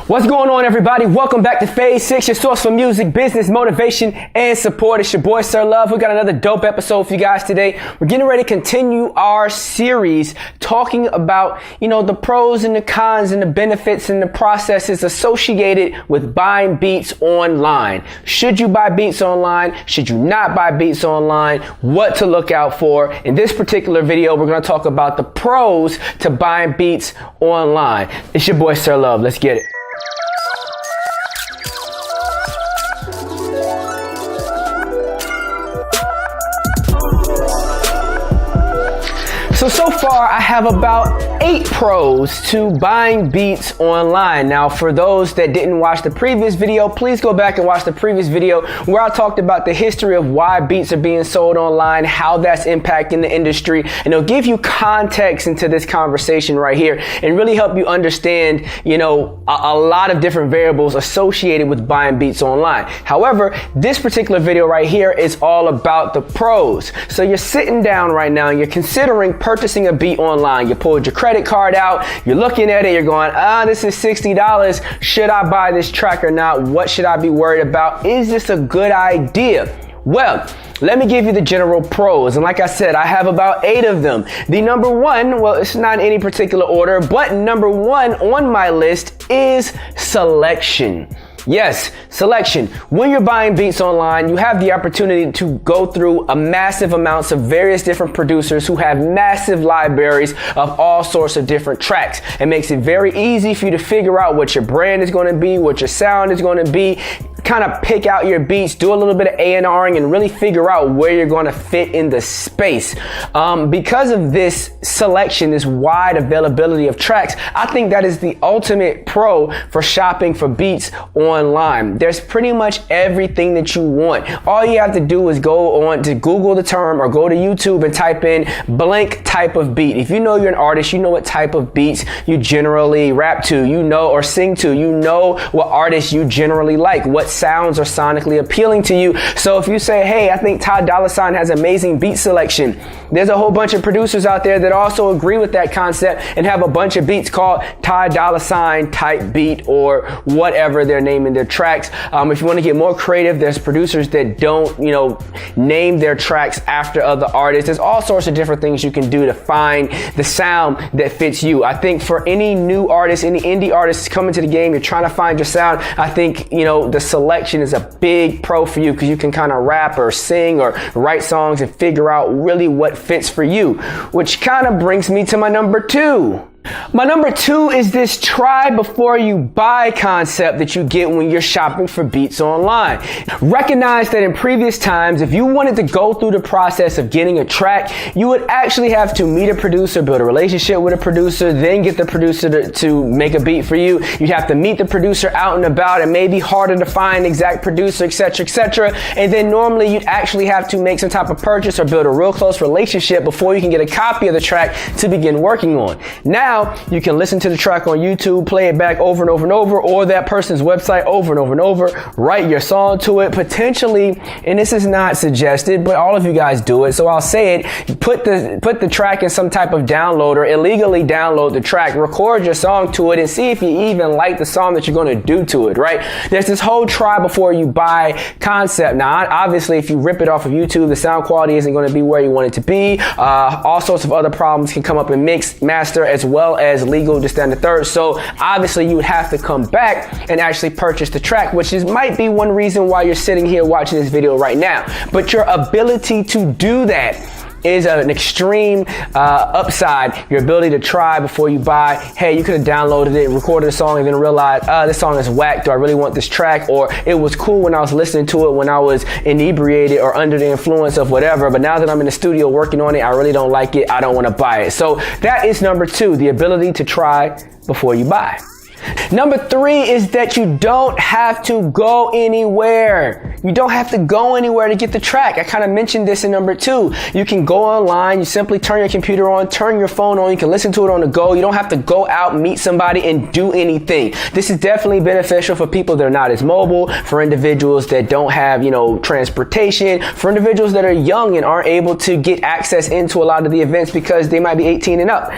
What's going on, everybody? Welcome back to Phase 6, your source for music, business, motivation, and support. It's your boy, Sirr Love. We got another dope episode for you guys today. We're getting ready to continue our series talking about, the pros and the cons and the benefits and the processes associated with buying beats online. Should you buy beats online? Should you not buy beats online? What to look out for? In this particular video, we're going to talk about the pros to buying beats online. It's your boy, Sirr Love. Let's get it. So far, I have about 8 pros to buying beats online. Now, for those that didn't watch the previous video, please go back and watch the previous video where I talked about the history of why beats are being sold online, how that's impacting the industry, and it'll give you context into this conversation right here and really help you understand, a lot of different variables associated with buying beats online. However, this particular video right here is all about the pros. So you're sitting down right now and you're considering purchasing a beat online. You pulled your credit card out, you're looking at it, you're going, this is $60. Should I buy this track or not? What should I be worried about? Is this a good idea? Well, let me give you the general pros. And like I said, I have about 8 of them. The number one, well, it's not in any particular order, but number 1 on my list is selection. Yes, selection. When you're buying beats online, you have the opportunity to go through a massive amounts of various different producers who have massive libraries of all sorts of different tracks. It makes it very easy for you to figure out what your brand is going to be, what your sound is going to be, kind of pick out your beats, do a little bit of A&Ring and really figure out where you're going to fit in the space. Because of this selection, this wide availability of tracks, I think that is the ultimate pro for shopping for beats online. There's pretty much everything that you want. All you have to do is go on to Google the term or go to YouTube and type in blank type of beat. If you know you're an artist, you know what type of beats you generally rap to, or sing to, what artists you generally like, what sounds are sonically appealing to you. So if you say, hey, I think Ty Dolla $ign has amazing beat selection, there's a whole bunch of producers out there that also agree with that concept and have a bunch of beats called Ty Dolla $ign type beat or whatever they're naming their tracks. If you want to get more creative, there's producers that don't, name their tracks after other artists. There's all sorts of different things you can do to find the sound that fits you. I think for any new artist, any indie artists coming to the game, you're trying to find your sound, I think, the selection is a big pro for you because you can kind of rap or sing or write songs and figure out really what fits for you, which kind of brings me to my number 2. My number 2 is this try before you buy concept that you get when you're shopping for beats online. Recognize that in previous times, if you wanted to go through the process of getting a track, you would actually have to meet a producer, build a relationship with a producer, then get the producer to make a beat for you. You'd have to meet the producer out and about. It may be harder to find exact producer, etc., etc. And then normally you'd actually have to make some type of purchase or build a real close relationship before you can get a copy of the track to begin working on. Now, you can listen to the track on YouTube, play it back over and over and over, or that person's website over and over and over, write your song to it, potentially, and this is not suggested, but all of you guys do it, so I'll say it, put the track in some type of downloader, illegally download the track, record your song to it, and see if you even like the song that you're going to do to it, right? There's this whole try before you buy concept. Now, obviously, if you rip it off of YouTube, the sound quality isn't going to be where you want it to be. All sorts of other problems can come up in mix, master, as well as legal to stand the third. So obviously you would have to come back and actually purchase the track, which might be one reason why you're sitting here watching this video right now. But your ability to do that is an extreme upside. Your ability to try before you buy. Hey, you could have downloaded it, recorded a song, and then realized, this song is whack. Do I really want this track? Or it was cool when I was listening to it when I was inebriated or under the influence of whatever, but now that I'm in the studio working on it, I really don't like it. I don't want to buy it. So that is number 2, the ability to try before you buy. Number 3 is that you don't have to go anywhere. You don't have to go anywhere to get the track. I kind of mentioned this in number 2. You can go online, you simply turn your computer on, turn your phone on, you can listen to it on the go. You don't have to go out, meet somebody, and do anything. This is definitely beneficial for people that are not as mobile, for individuals that don't have, transportation, for individuals that are young and aren't able to get access into a lot of the events because they might be 18 and up.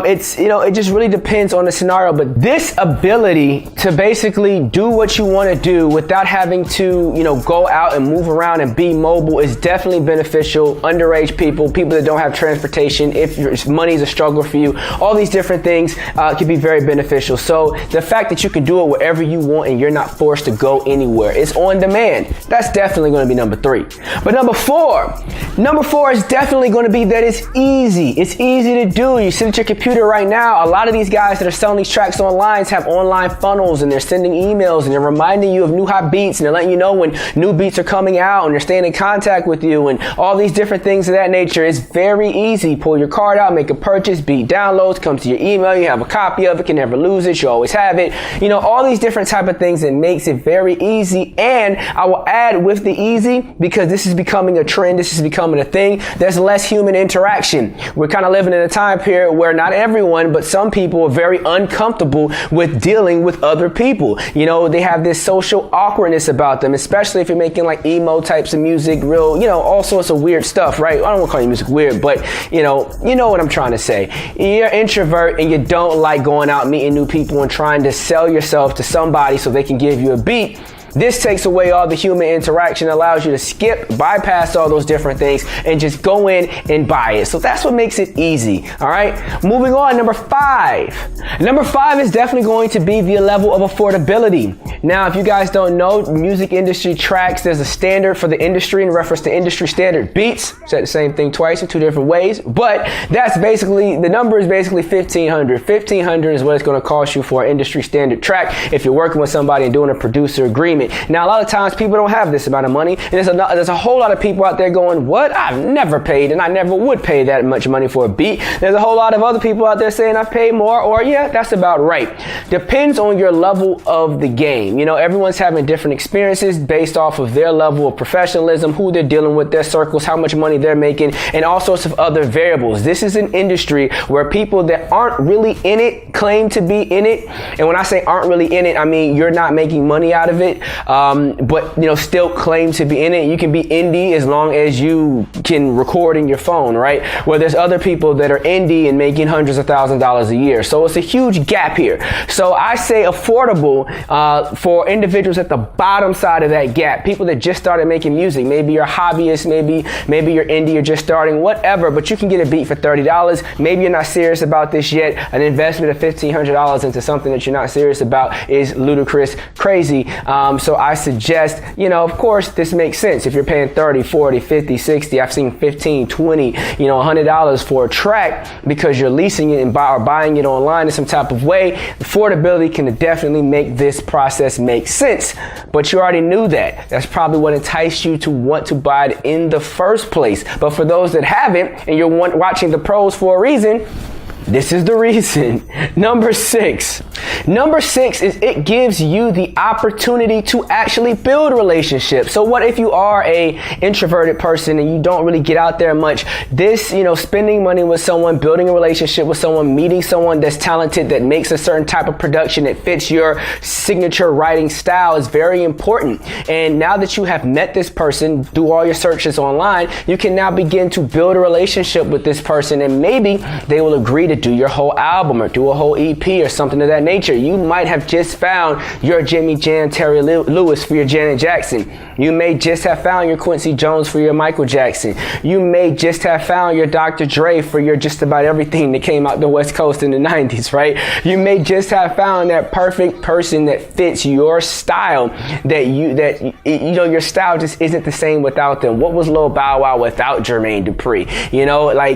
It just really depends on the scenario, but this ability to basically do what you want to do without having to, go out and move around and be mobile is definitely beneficial. Underage people that don't have transportation, if money is a struggle for you, all these different things can be very beneficial. So the fact that you can do it wherever you want and you're not forced to go anywhere, it's on demand. That's definitely going to be number 3. But number four is definitely going to be that it's easy. It's easy to do. You sit at your computer right now. A lot of these guys that are selling these tracks online have online funnels, and they're sending emails, and they're reminding you of new hot beats, and they're letting you know when new beats are coming out, and they're staying in contact with you, and all these different things of that nature. It's very easy. Pull your card out, make a purchase, beat downloads, comes to your email, you have a copy of it, can never lose it, you always have it. All these different type of things that makes it very easy. And I will add with the easy, because this is becoming a trend, this is becoming a thing, there's less human interaction. We're kind of living in a time period where not everyone, but some people are very uncomfortable with dealing with other people. They have this social awkwardness about them, especially if you're making like emo types of music, real, all sorts of weird stuff, right? I don't want to call your music weird, but you know what I'm trying to say. You're an introvert and you don't like going out, meeting new people and trying to sell yourself to somebody so they can give you a beat. This takes away all the human interaction, allows you to bypass all those different things and just go in and buy it. So that's what makes it easy. All right. Moving on. Number 5. Number 5 is definitely going to be the level of affordability. Now, if you guys don't know, music industry tracks, there's a standard for the industry in reference to industry standard beats. Said the same thing twice in 2 different ways, but that's basically, the number is basically $1,500. $1,500 is what it's going to cost you for an industry standard track if you're working with somebody and doing a producer agreement. Now, a lot of times people don't have this amount of money, and there's a whole lot of people out there going, what? I've never paid, and I never would pay that much money for a beat. There's a whole lot of other people out there saying I've paid more, or yeah, that's about right. Depends on your level of the game. Everyone's having different experiences based off of their level of professionalism, who they're dealing with, their circles, how much money they're making, and all sorts of other variables. This is an industry where people that aren't really in it claim to be in it. And when I say aren't really in it, I mean you're not making money out of it. But still claim to be in it. You can be indie as long as you can record in your phone, right? Where there's other people that are indie and making hundreds of thousands of dollars a year. So it's a huge gap here. So I say affordable for individuals at the bottom side of that gap. People that just started making music. Maybe you're a hobbyist, maybe you're indie, you're just starting, whatever, but you can get a beat for $30. Maybe you're not serious about this yet. An investment of $1,500 into something that you're not serious about is ludicrous, crazy. So I suggest, of course, this makes sense. If you're paying 30, 40, 50, 60, I've seen 15, 20, $100 for a track because you're leasing it and buying it online in some type of way, affordability can definitely make this process make sense. But you already knew that. That's probably what enticed you to want to buy it in the first place. But for those that haven't, and you're watching the pros for a reason, this is the reason. Number 6. Number 6 is it gives you the opportunity to actually build relationships. So what if you are a introverted person and you don't really get out there much? This, spending money with someone, building a relationship with someone, meeting someone that's talented, that makes a certain type of production that fits your signature writing style is very important. And now that you have met this person, do all your searches online, you can now begin to build a relationship with this person, and maybe they will agree to do your whole album or do a whole EP or something of that nature. You might have just found your Jimmy Jam Terry Lewis for your Janet Jackson. You may just have found your Quincy Jones for your Michael Jackson. You may just have found your Dr. Dre for your just about everything that came out the West Coast in the 90s, right? You may just have found that perfect person that fits your style, that your style just isn't the same without them. What was Lil Bow Wow without Jermaine Dupri?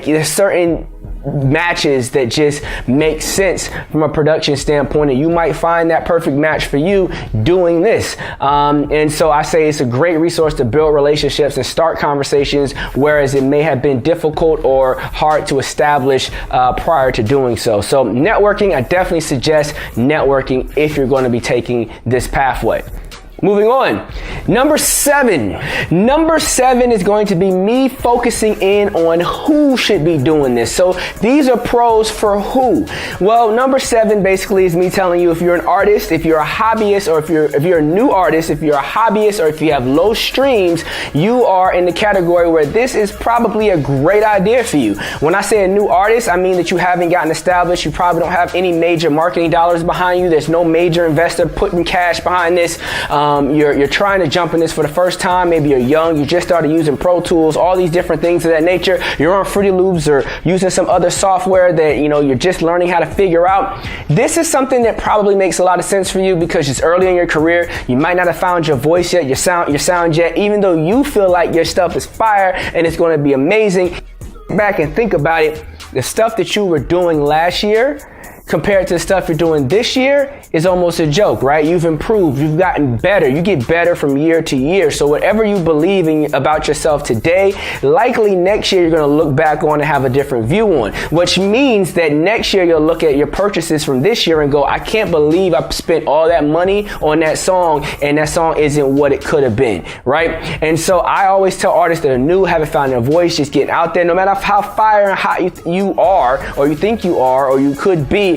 There's certain matches that just make sense from a production standpoint, and you might find that perfect match for you doing this. And so I say it's a great resource to build relationships and start conversations, whereas it may have been difficult or hard to establish prior to doing so. So networking, I definitely suggest networking if you're going to be taking this pathway. Moving on. Number seven is going to be me focusing in on who should be doing this. So these are pros for who. Well, number 7 basically is me telling you if you're an artist, if you're a hobbyist, or if you're a new artist, if you're a hobbyist, or if you have low streams, you are in the category where this is probably a great idea for you. When I say a new artist, I mean that you haven't gotten established. You probably don't have any major marketing dollars behind you. There's no major investor putting cash behind this. You're trying to jump in this for the first time. Maybe you're young, you just started using Pro Tools, all these different things of that nature. You're on Fruity Loops or using some other software that you're just learning how to figure out. This is something that probably makes a lot of sense for you because it's early in your career. You might not have found your voice yet, your sound yet, even though you feel like your stuff is fire and it's going to be amazing. Back and think about it. The stuff that you were doing last year compared to the stuff you're doing this year is almost a joke, right? You've improved, you've gotten better, you get better from year to year. So whatever you believe in about yourself today, likely next year you're gonna look back on and have a different view on, which means that next year you'll look at your purchases from this year and go, I can't believe I spent all that money on that song and that song isn't what it could have been, right? And so I always tell artists that are new, haven't found their voice, just getting out there, no matter how fire and hot you are, or you think you are, or you could be,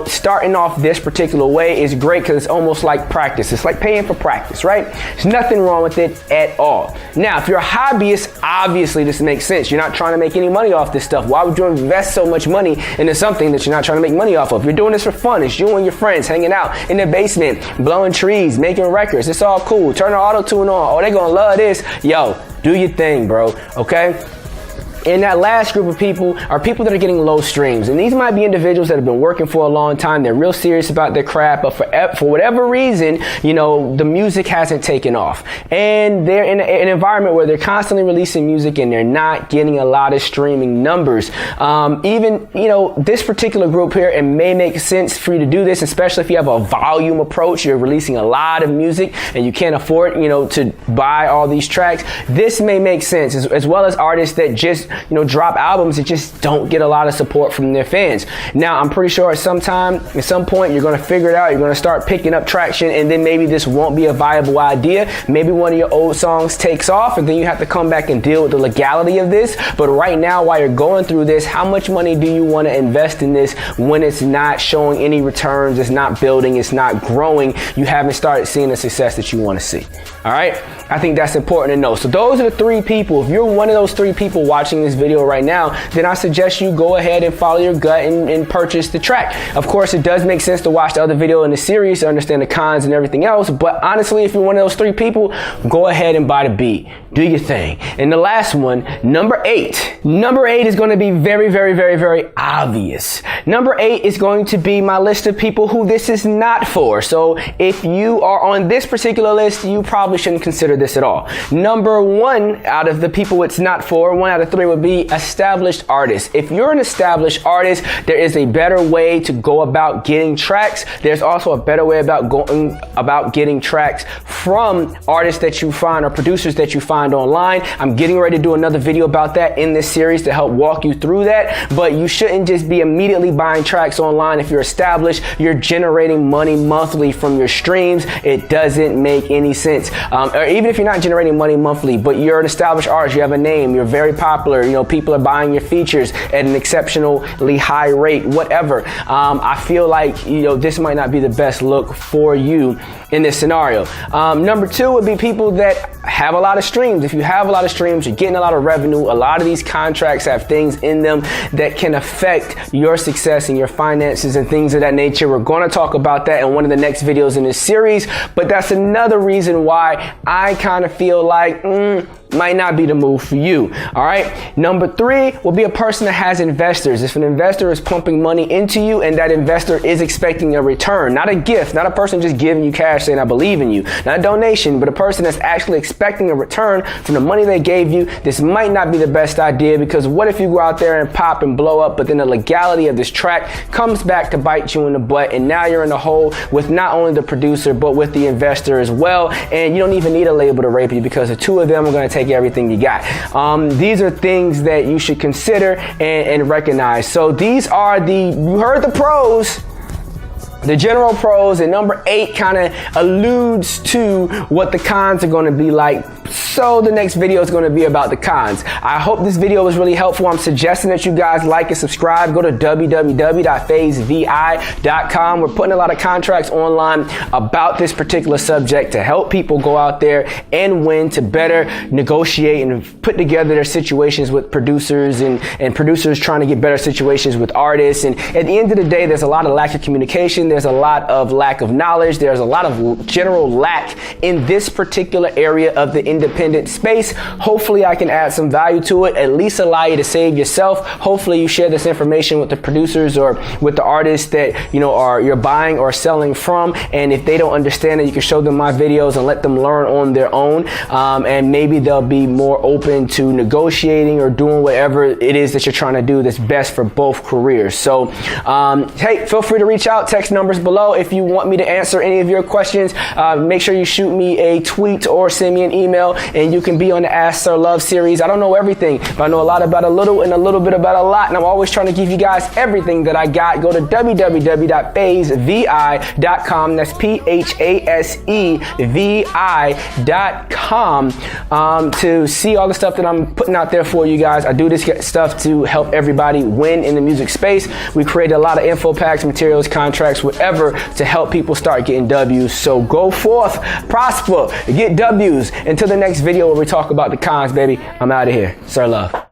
starting off this particular way is great because it's almost like practice. It's like paying for practice, right? There's nothing wrong with it at all. Now, if you're a hobbyist, obviously this makes sense. You're not trying to make any money off this stuff. Why would you invest so much money into something that you're not trying to make money off of? You're doing this for fun. It's you and your friends hanging out in the basement, blowing trees, making records. It's all cool. Turn the auto-tune on. Oh, they're gonna love this. Yo, do your thing, bro, okay? And that last group of people are people that are getting low streams. And these might be individuals that have been working for a long time. They're real serious about their craft, but for whatever reason, the music hasn't taken off. And they're in an environment where they're constantly releasing music and they're not getting a lot of streaming numbers. This particular group here, it may make sense for you to do this, especially if you have a volume approach. You're releasing a lot of music and you can't afford, to buy all these tracks. This may make sense, as well as artists that just drop albums that just don't get a lot of support from their fans. Now, I'm pretty sure at some point, you're going to figure it out. You're going to start picking up traction, and then maybe this won't be a viable idea. Maybe one of your old songs takes off, and then you have to come back and deal with the legality of this. But right now, while you're going through this, how much money do you want to invest in this when it's not showing any returns, it's not building, it's not growing, you haven't started seeing the success that you want to see? All right? I think that's important to know. So those are the 3 people. If you're one of those 3 people watching this video right now, then I suggest you go ahead and follow your gut and purchase the track. Of course, it does make sense to watch the other video in the series to understand the cons and everything else, but honestly, if you're one of those 3 people, go ahead and buy the beat. Do your thing. And the last one, number 8. Number 8 is going to be very, very, very, very obvious. Number 8 is going to be my list of people who this is not for. So if you are on this particular list, you probably shouldn't consider this at all. Number 1 out of the people it's not for, 1 out of 3 would be established artists. If you're an established artist, there is a better way to go about getting tracks. There's also a better way about going about getting tracks from artists that you find or producers that you find online. I'm getting ready to do another video about that in this series to help walk you through that, but you shouldn't just be immediately buying tracks online. If you're established, you're generating money monthly from your streams. It doesn't make any sense. Or even if you're not generating money monthly, but you're an established artist, you have a name, you're very popular, people are buying your features at an exceptionally high rate, whatever. I feel like, this might not be the best look for you in this scenario. Number 2 would be people that have a lot of streams. If you have a lot of streams, you're getting a lot of revenue. A lot of these contracts have things in them that can affect your success and your finances and things of that nature. We're going to talk about that in one of the next videos in this series, but that's another reason why I kind of feel like might not be the move for you. All right. Number 3 will be a person that has investors. If an investor is pumping money into you and that investor is expecting a return, not a gift, not a person just giving you cash saying I believe in you, not a donation, but a person that's actually expecting a return from the money they gave you, this might not be the best idea, because what if you go out there and pop and blow up, but then the legality of this track comes back to bite you in the butt, and now you're in the hole with not only the producer but with the investor as well, and you don't even need a label to rape you because the 2 of them are going to take everything you got. These are things that you should consider and recognize. So these are you heard the pros. the general pros, and number 8 kind of alludes to what the cons are going to be like. So the next video is going to be about the cons. I hope this video was really helpful. I'm suggesting that you guys like and subscribe. Go to www.phasevi.com. We're putting a lot of contracts online about this particular subject to help people go out there and win, to better negotiate and put together their situations with producers, and producers trying to get better situations with artists. And at the end of the day, there's a lot of lack of communication. There's a lot of lack of knowledge. There's a lot of general lack in this particular area of the independent space. Hopefully I can add some value to it, at least allow you to save yourself. Hopefully you share this information with the producers or with the artists that you're buying or selling from, and if they don't understand it, you can show them my videos and let them learn on their own, and maybe they'll be more open to negotiating or doing whatever it is that you're trying to do that's best for both careers. So hey, feel free to reach out. Text numbers below if you want me to answer any of your questions. Make sure you shoot me a tweet or send me an email, and you can be on the Ask Sirr Love series. I don't know everything, but I know a lot about a little and a little bit about a lot, and I'm always trying to give you guys everything that I got. Go to www.phasevi.com. That's PHASEVI.com to see all the stuff that I'm putting out there for you guys. I do this stuff to help everybody win in the music space. We create a lot of info packs, materials, contracts, whatever, to help people start getting W's. So go forth, prosper, get W's. Until the next video where we talk about the cons, baby, I'm out of here. Sirr Love.